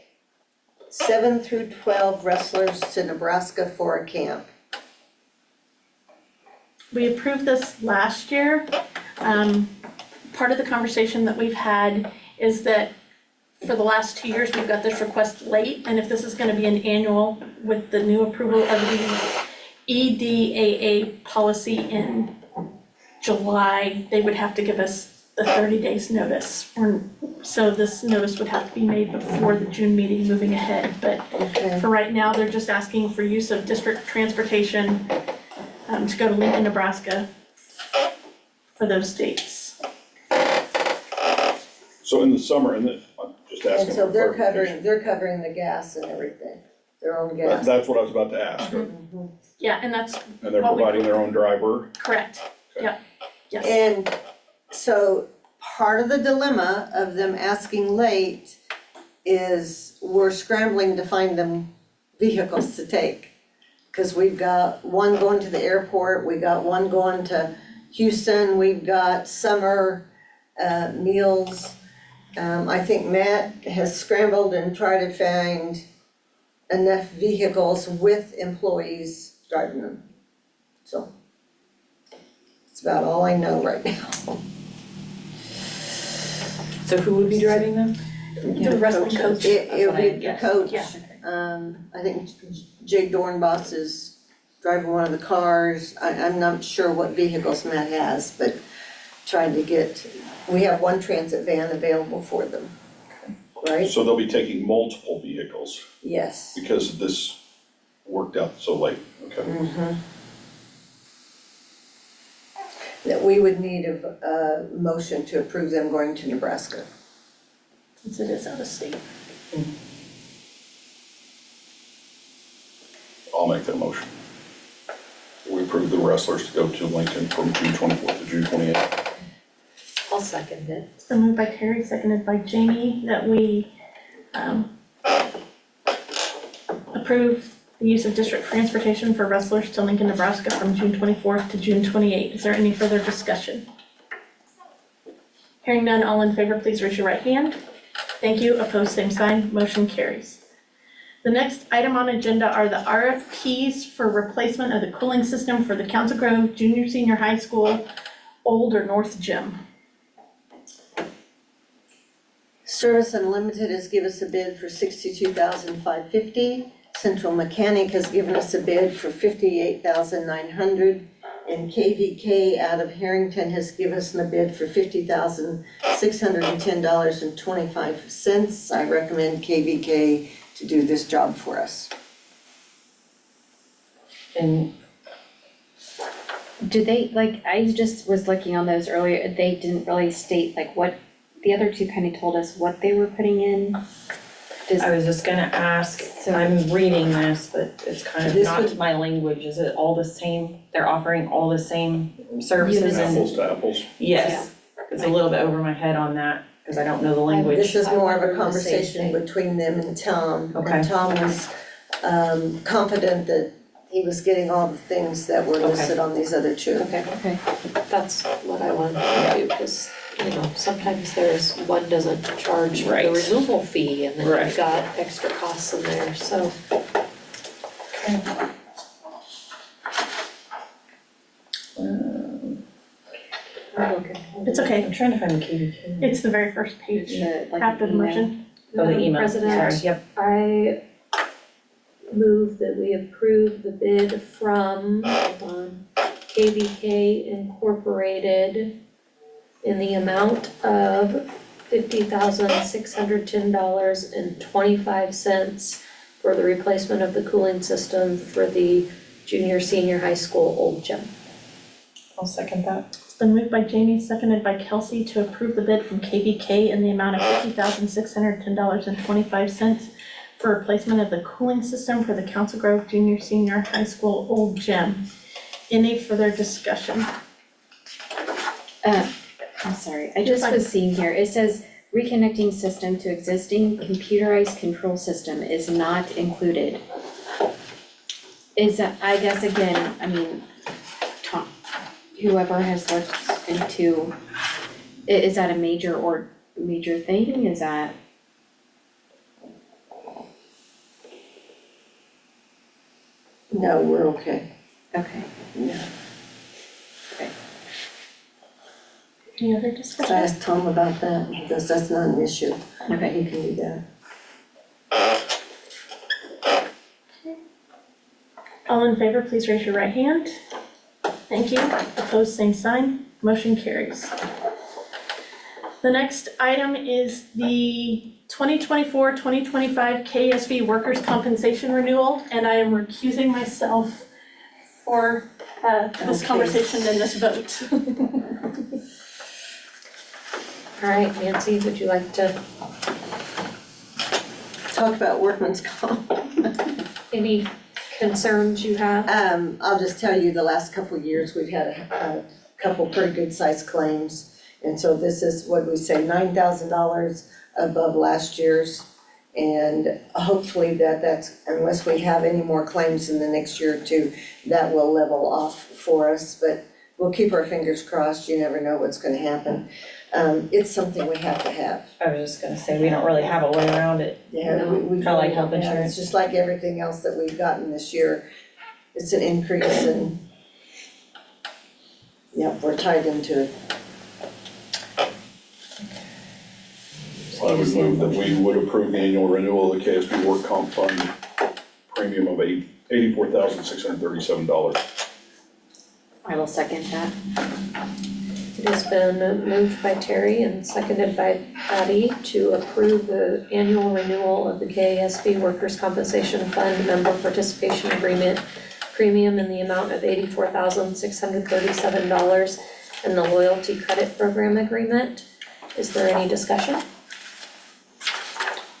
7 through 12 wrestlers to Nebraska for a camp. We approved this last year. Part of the conversation that we've had is that for the last 2 years, we've got this request late, and if this is gonna be an annual with the new approval of the EDAA policy in July, they would have to give us the 30 days notice. So this notice would have to be made before the June meeting moving ahead, but Okay. for right now, they're just asking for use of district transportation to go to Lincoln, Nebraska for those dates. So in the summer, and I'm just And asking so for they're clarification. covering the gas and everything, their own That- gas. That's what I was about to ask, Mhm. Yeah, and that's and they're What we- providing their own driver. correct. Okay. Yep, yes. And so part of the dilemma of them asking late is we're scrambling to find them vehicles to take. Cause we've got one going to the airport, we got one going to Houston, we've got summer meals. I think Matt has scrambled and tried to find enough vehicles with employees driving them. So that's about all I know right now. So who would be driving them? The wrestling coach. It'll be the guessed. coach. Yeah. I think Jake Dornbos is driving one of the cars. I'm not sure what vehicles Matt has, but trying to we have one transit van available for them. Right? So they'll be taking multiple vehicles Yes. because this worked out so late, okay? That we would need a motion to approve them going to Nebraska. Since it is out of state. I'll make that motion. We approve the wrestlers to go to Lincoln from June 24th to June 28th. I'll second it. It's been moved by Terry, seconded by Jamie, that we approve the use of district transportation for wrestlers to Lincoln, Nebraska from June 24th to June 28th. Is there any further discussion? Hearing none, all in favor, please raise your right hand. Thank you. Opposed, same sign. Motion carries. The next item on agenda are the RFPs for replacement of the cooling system for the Council Grove Junior Senior High School Old or North Gym. Service Unlimited has given us a bid for $62,550. Central Mechanic has given us a bid for $58,900. And KVK out of Harrington has given us a bid for $50,610.25. I recommend KVK to do this job for us. And Do they, like, I just was looking on those earlier, they didn't really state like what, the other two kind of told us what they were putting in. Does, I was just gonna ask, So- I'm reading this, but it's kind of This not would- my language, is it all the same? They're offering all the same services Unison. and, Apples to apples. yes, it's a little bit over my head on that, cause I don't know the language. This is more of I a wonder the same conversation thing. between them and Tom. Okay. And Tom was confident that he was getting all the things that were Okay. listed on these other two. Okay, okay, that's what I wanted to do, because, you know, sometimes one doesn't charge for the Right. removal fee, and then Right. you've got extra costs in there, so. It's okay. I'm trying to find the KVK. It's the very first page the, like, after the email. motion. Oh, the email, President, sorry, yep. I move that we approve the bid from, hold on, KVK Incorporated in the amount of $50,610.25 for the replacement of the cooling system for the junior, senior high school old gym. I'll second that. It's been moved by Jamie, seconded by Kelsey to approve the bid from KVK in the amount of $50,610.25 for replacement of the cooling system for the Council Grove Junior Senior High School Old Gym. Any further discussion? I'm sorry, I just fine. was seeing here, it says reconnecting system to existing computerized control system is not included. Is that, I guess again, I mean, Tom, whoever has looked into Is that a major thing, is that? No, we're okay. Okay. Yeah. Any other So discussion? ask Tom about that, because that's not an issue. Okay. He can do that. All in favor, please raise your right hand. Thank you. Opposed, same sign. Motion carries. The next item is the 2024-2025 KSV Workers' Compensation Renewal, and I am recusing myself for this Okay. conversation and this vote. All right, Nancy, would you like to, Talk about workman's comp. any concerns you have? I'll just tell you, the last couple of years, we've had a couple pretty good sized claims. And so this is, what we say, $9,000 above last year's. And hopefully that's, unless we have any more claims in the next year or two, that will level off for us. But we'll keep our fingers crossed, you never know what's gonna happen. It's something we have to have. I was just gonna say, we don't really have a way around it. Yeah, we Kinda like health yeah, insurance. It's just like everything else that we've gotten this year. It's an increase and, yep, we're tied into it. I would move that we would approve the annual renewal of the KSB Work Comp Fund premium of $84,637. I will second that. It has been moved by Terry and seconded by Patty to approve the annual renewal of the KSB Workers' Compensation Fund member participation agreement premium in the amount of $84,637 and the loyalty credit program agreement. Is there any discussion?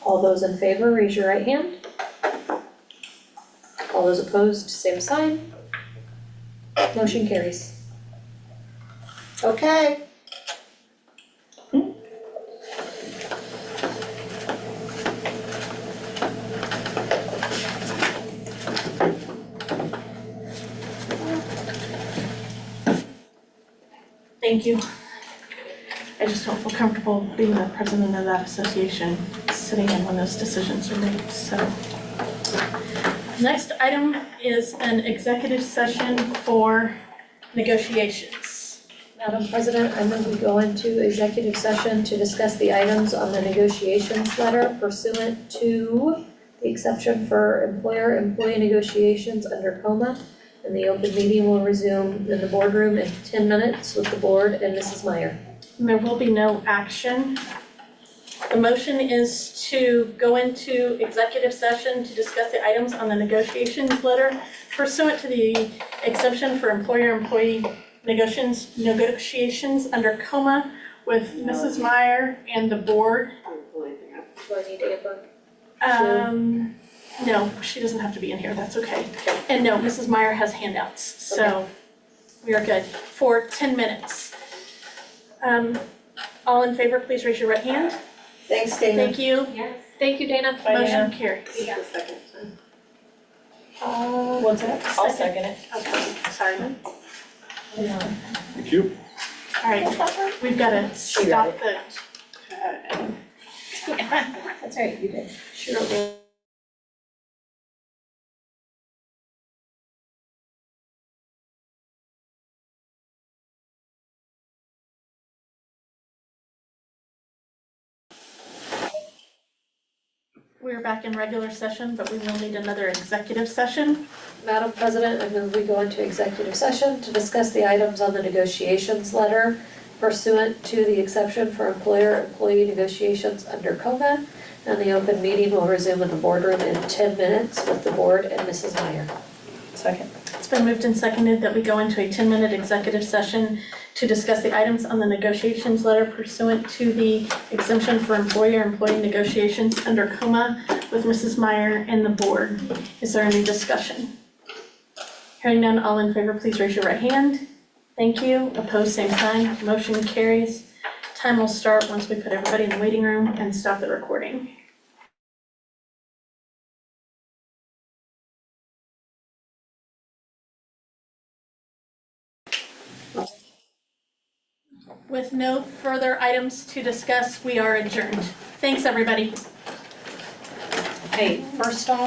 All those in favor, raise your right hand. All those opposed, same sign. Motion carries. Okay. Thank you. I just don't feel comfortable being the president of that association, sitting in when those decisions are made, so. Next item is an executive session for negotiations. Madam President, I move we go into executive session to discuss the items on the negotiations letter pursuant to the exception for employer-employee negotiations under COMA, and the open meeting will resume in the boardroom in 10 minutes with the board and Mrs. Meyer. There will be no action. The motion is to go into executive session to discuss the items on the negotiations letter pursuant to the exception for employer-employee negotiations under COMA with Mrs. Meyer and the board. Do I need Amber? No, she doesn't have to be in here, that's okay. And no, Mrs. Meyer has handouts, so we are good for 10 minutes. All in favor, please raise your right hand. Thanks, Dana. Thank you. Thank you, Dana. Motion carries. What's that? I'll second it. Okay, sorry. Thank you. All right, we've got to stop the. That's right, you did. Sure. We're back in regular session, but we will need another executive session. Madam President, I move we go into executive session to discuss the items on the negotiations letter pursuant to the exception for employer-employee negotiations under COMA, and the open meeting will resume in the boardroom in 10 minutes with the board and Mrs. Meyer. Second. It's been moved and seconded that we go into a 10-minute executive session to discuss the items on the negotiations letter pursuant to the exemption for employer-employee negotiations under COMA with Mrs. Meyer and the board. Is there any discussion? Hearing none, all in favor, please raise your right hand. Thank you. Opposed, same sign. Motion carries. Time will start once we put everybody in the waiting room and stop the recording. With no further items to discuss, we are adjourned. Thanks, everybody. Hey, first off,